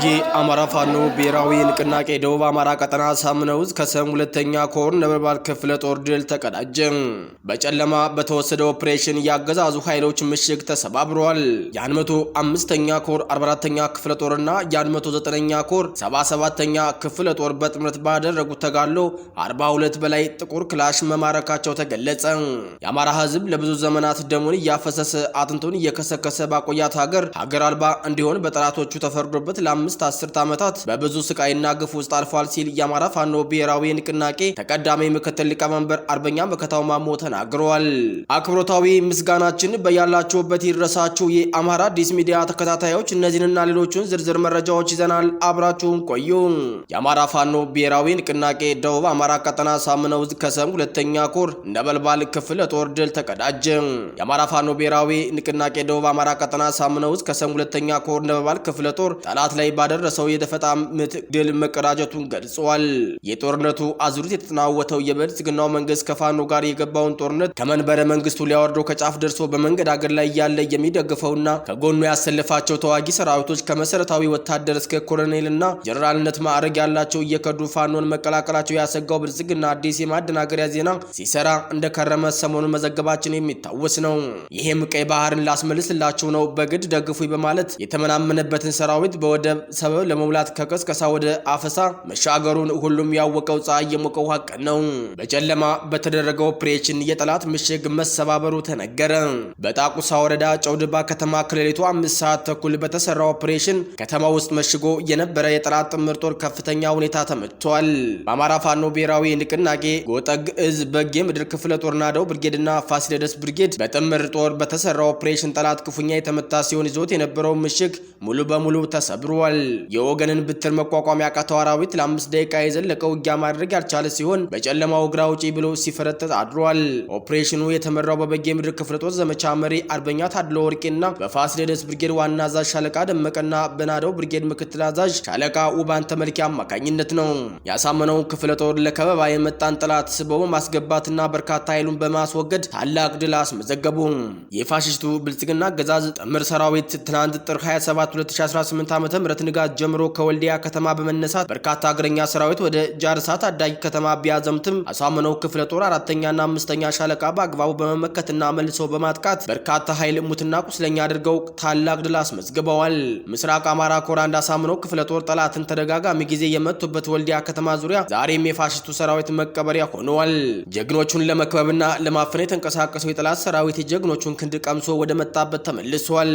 የአማራ ፋኖ ብሔራዊ ንቅናቄ ደቡብ አማራ ቀጠና ሳምነው ዕዝ ከሰም ሁለተኛ ኮር ነበልባል ክፍለ ጦር ድል ተቀዳጀ። በጨለማ በተወሰደ ኦፕሬሽን ያገዛዙ ኃይሎች ምሽግ ተሰባብሯል። የ105ኛ ኮር 44ኛ ክፍለ ጦርና የ109ኛ ኮር 77ኛ ክፍለ ጦር በጥምረት ባደረጉት ተጋድሎ 42 በላይ ጥቁር ክላሽ መማረካቸው ተገለጸ። የአማራ ሕዝብ ለብዙ ዘመናት ደሙን እያፈሰሰ አጥንቱን እየከሰከሰ ባቆያት ሀገር አልባ እንዲሆን በጠላቶቹ ተፈርዶበት ለአምስት አስርት ዓመታት በብዙ ስቃይና ግፍ ውስጥ አልፏል ሲል የአማራ ፋኖ ብሔራዊ ንቅናቄ ተቀዳሚ ምክትል ሊቀመንበር አርበኛ መከታው ማሞ ተናግረዋል። አክብሮታዊ ምስጋናችን በያላችሁበት ይድረሳችሁ። የአማራ አዲስ ሚዲያ ተከታታዮች እነዚህንና ሌሎችን ዝርዝር መረጃዎች ይዘናል። አብራችሁን ቆዩ። የአማራ ፋኖ ብሔራዊ ንቅናቄ ደቡብ አማራ ቀጠና ሳምነው ዕዝ ከሰም ሁለተኛ ኮር ነበልባል ክፍለ ጦር ድል ተቀዳጀ። የአማራ ፋኖ ብሔራዊ ንቅናቄ ደቡብ አማራ ቀጠና ሳምነው ዕዝ ከሰም ሁለተኛ ኮር ነበልባል ክፍለ ጦር ጠላት ላይ ባደረሰው የደፈጣ ምት ድል መቀዳጀቱን ገልጿል። የጦርነቱ አዙሪት የተጠናወተው የብልጽግናው መንግስት ከፋኖ ጋር የገባውን ጦርነት ከመንበረ መንግስቱ ሊያወርደው ከጫፍ ደርሶ በመንገድ አገር ላይ ያለ የሚደግፈውና ከጎኑ ያሰለፋቸው ተዋጊ ሰራዊቶች ከመሰረታዊ ወታደር እስከ ኮሎኔልና ጀነራልነት ማዕረግ ያላቸው እየከዱ ፋኖን መቀላቀላቸው ያሰጋው ብልጽግና አዲስ የማደናገሪያ ዜና ሲሰራ እንደከረመ ሰሞኑን መዘገባችን የሚታወስ ነው። ይሄም ቀይ ባህርን ላስመልስላችሁ ነው በግድ ደግፉ በማለት የተመናመነበትን ሰራዊት በወደብ ሰበብ ለመሙላት ከቀስቀሳ ወደ አፈሳ መሻገሩን ሁሉም ያወቀው ፀሐይ የሞቀው ሀቅ ነው። በጨለማ በተደረገው ኦፕሬሽን የጠላት ምሽግ መሰባበሩ ተነገረ። በጣቁሳ ወረዳ ጨውድባ ከተማ ከሌሊቱ 5 ሰዓት ተኩል በተሰራ ኦፕሬሽን ከተማ ውስጥ መሽጎ የነበረ የጠላት ጥምር ጦር ከፍተኛ ሁኔታ ተመቷል። በአማራ ፋኖ ብሔራዊ ንቅናቄ ጎጠግ እዝ በጌ ምድር ክፍለ ጦር ናደው ብርጌድና ፋሲለደስ ብርጌድ በጥምር ጦር በተሰራ ኦፕሬሽን ጠላት ክፉኛ የተመታ ሲሆን ይዞት የነበረው ምሽግ ሙሉ በሙሉ ተሰብሯል። የወገንን ብትር መቋቋም ያቃተው አራዊት ለ5 ደቂቃ የዘለቀው ውጊያ ማድረግ ያልቻለ ሲሆን በጨለማው ግራ ውጪ ብሎ ሲፈረጠጥ አድሯል። ኦፕሬሽኑ የተመራው በበጌ ምድር ክፍለ ጦር ዘመቻ መሪ አርበኛ ታድሎ ወርቄና በፋሲለደስ ብርጌድ ዋና አዛዥ ሻለቃ ደመቀና በናደው ብርጌድ ምክትል አዛዥ ሻለቃ ውባን ተመልኪ አማካኝነት ነው። ያሳመነው ክፍለ ጦር ለከበባ የመጣን ጠላት ስበው ማስገባትና በርካታ ኃይሉን በማስወገድ ታላቅ ድል አስመዘገቡ። የፋሽስቱ ብልጽግና አገዛዝ ጥምር ሰራዊት ትናንት ጥር 27 2018 ዓ.ም ንጋት ጀምሮ ከወልዲያ ከተማ በመነሳት በርካታ እግረኛ ሰራዊት ወደ ጃርሳ ታዳጊ ከተማ ቢያዘምትም አሳመነው ክፍለ ጦር 4ኛና 5ኛ ሻለቃ በአግባቡ በመመከትና መልሶ በማጥቃት በርካታ ኃይል ሙትና ቁስለኛ አድርገው ታላቅ ድል አስመዝግበዋል። ምስራቅ አማራ ኮር አንድ አሳመነው ክፍለ ጦር ጠላትን ተደጋጋሚ ጊዜ የመቱበት ወልዲያ ከተማ ዙሪያ ዛሬም የፋሽስቱ ሰራዊት መቀበሪያ ሆነዋል። ጀግኖቹን ለመክበብና ለማፈን የተንቀሳቀሰው የጠላት ሰራዊት የጀግኖቹን ክንድ ቀምሶ ወደ መጣበት ተመልሷል።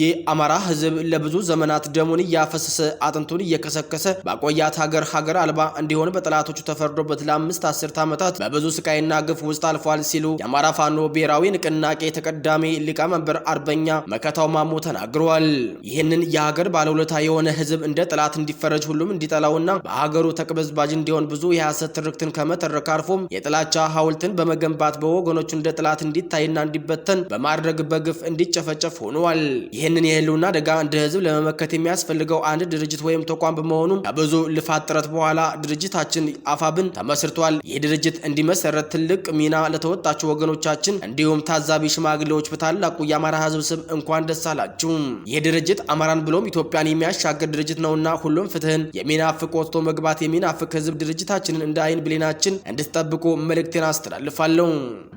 የአማራ ህዝብ ለብዙ ዘመናት ደሙን እያፈሰሰ አጥንቱን እየከሰከሰ ባቆያት ሀገር አልባ እንዲሆን በጠላቶቹ ተፈርዶበት ለ5 አስርት ዓመታት በብዙ ስቃይና ግፍ ውስጥ አልፏል ሲሉ የአማራ ፋኖ ብሔራዊ ንቅናቄ ተቀዳሚ ሊቀመንበር አርበኛ መከታው ማሞ ተናግረዋል። ይህንን የሀገር ባለውለታ የሆነ ህዝብ እንደ ጠላት እንዲፈረጅ ሁሉም እንዲጠላውና በሀገሩ ተቅበዝባዥ እንዲሆን ብዙ የሐሰት ትርክትን ከመተረክ አልፎም የጥላቻ ሐውልትን በመገንባት በወገኖቹ እንደ ጠላት እንዲታይና እንዲበተን በማድረግ በግፍ እንዲጨፈጨፍ ሆነዋል። ይህንን የህልውና አደጋ እንደ ህዝብ ለመመከት የሚያስፈልገው አንድ ድርጅት ወይም ተቋም በመሆኑ ከብዙ ልፋት ጥረት በኋላ ድርጅታችን አፋብን ተመስርቷል። ይህ ድርጅት እንዲመሰረት ትልቅ ሚና ለተወጣችሁ ወገኖቻችን እንዲሁም ታዛቢ ሽማግሌዎች በታላቁ የአማራ ህዝብ ስም እንኳን ደስ አላችሁ። ይህ ድርጅት አማራን ብሎም ኢትዮጵያን የሚያሻገር ድርጅት ነውና ሁሉም ፍትህን የሚናፍቅ ወጥቶ መግባት የሚናፍቅ ህዝብ ድርጅታችንን እንደ አይን ብሌናችን እንድትጠብቁ መልእክቴን አስተላልፋለሁ።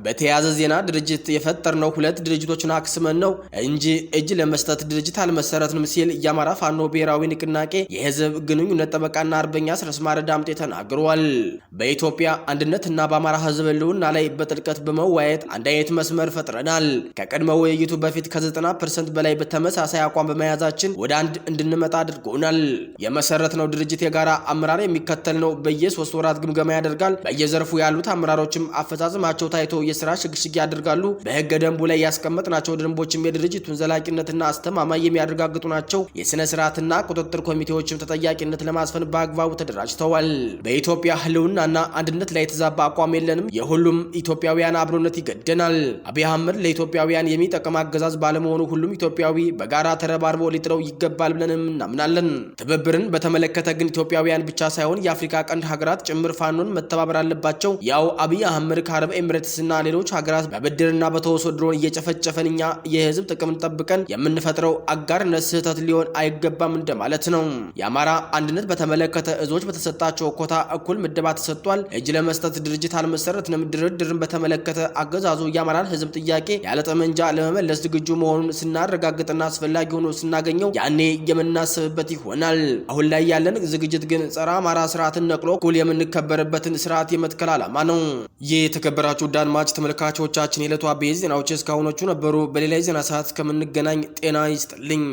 በተያያዘ ዜና ድርጅት የፈጠርነው 2 ድርጅቶችን አክስመን ነው እንጂ እጅ ለመስጠት ድርጅት አልመሰረትንም ሲል የአማራ ፋኖ ብሔራዊ ንቅናቄ የህዝብ ግንኙነት ጠበቃና አርበኛ ስረስማረ ዳምጤ ተናግረዋል። በኢትዮጵያ አንድነትና በአማራ ህዝብ ህልውና ላይ በጥልቀት በመወያየት አንድ አይነት መስመር ፈጥረናል። ከቀድሞ ውይይቱ በፊት ከ90% በላይ በተመሳሳይ አቋም በመያዛችን ወደ አንድ እንድንመጣ አድርጎናል። የመሰረትነው ድርጅት የጋራ አመራር የሚከተል ነው። በየ3 ወራት ግምገማ ያደርጋል። በየዘርፉ ያሉት አመራሮችም አፈጻጸማቸው ታይቶ የስራ ሽግሽግ ያደርጋሉ። በህገ ደንቡ ላይ ያስቀመጥናቸው ደንቦችም የድርጅቱን ዘላቂነትና አስተማማኝ የሚያረጋግጡ ናቸው። የስነ ስርዓትና ቁጥጥር ኮሚቴዎችም ተጠያቂነት ለማስፈን በአግባቡ ተደራጅተዋል። በኢትዮጵያ ህልውናና አንድነት ላይ የተዛባ አቋም የለንም። የሁሉም ኢትዮጵያውያን አብሮነት ይገደናል። አብይ አህመድ ለኢትዮጵያውያን የሚጠቅም አገዛዝ ባለመሆኑ ሁሉም ኢትዮጵያዊ በጋራ ተረባርቦ ሊጥረው ይገባል ብለንም እናምናለን። ትብብርን በተመለከተ ግን ኢትዮጵያውያን ብቻ ሳይሆን የአፍሪካ ቀንድ ሀገራት ጭምር ፋኖን መተባበር አለባቸው። ያው አብይ አህመድ ከአረብ ኤምሬትስና ሌሎች ሀገራት በብድርና በተወሰዶ ድሮን እየጨፈጨፈን እኛ የህዝብ ጥቅምን ጠብቀን የምንፈጥረው አጋርነት ስህተት ሊሆን አይገባም እንደማለት ነው። የአማራ አንድነት በተመለከተ እዞች በተሰጣቸው ኮታ እኩል ምደባ ተሰጥቷል። እጅ ለመስጠት ድርጅት አልመሰረትንም። ድርድርን በተመለከተ አገዛዙ የአማራን ህዝብ ጥያቄ ያለ ጠመንጃ ለመመለስ ዝግጁ መሆኑን ስናረጋግጥና አስፈላጊ ሆኖ ስናገኘው ያኔ የምናስብበት ይሆናል። አሁን ላይ ያለን ዝግጅት ግን ጸረ አማራ ስርዓትን ነቅሎ እኩል የምንከበርበትን ስርዓት የመትከል ዓላማ ነው። የተከበራችሁ አድማጭ ተመልካቾቻችን የዕለቱ አበይት ዜናዎች እስካሁኖቹ ነበሩ። በሌላ የዜና ሰዓት እስከምንገናኝ ጤና ይስጥልኝ።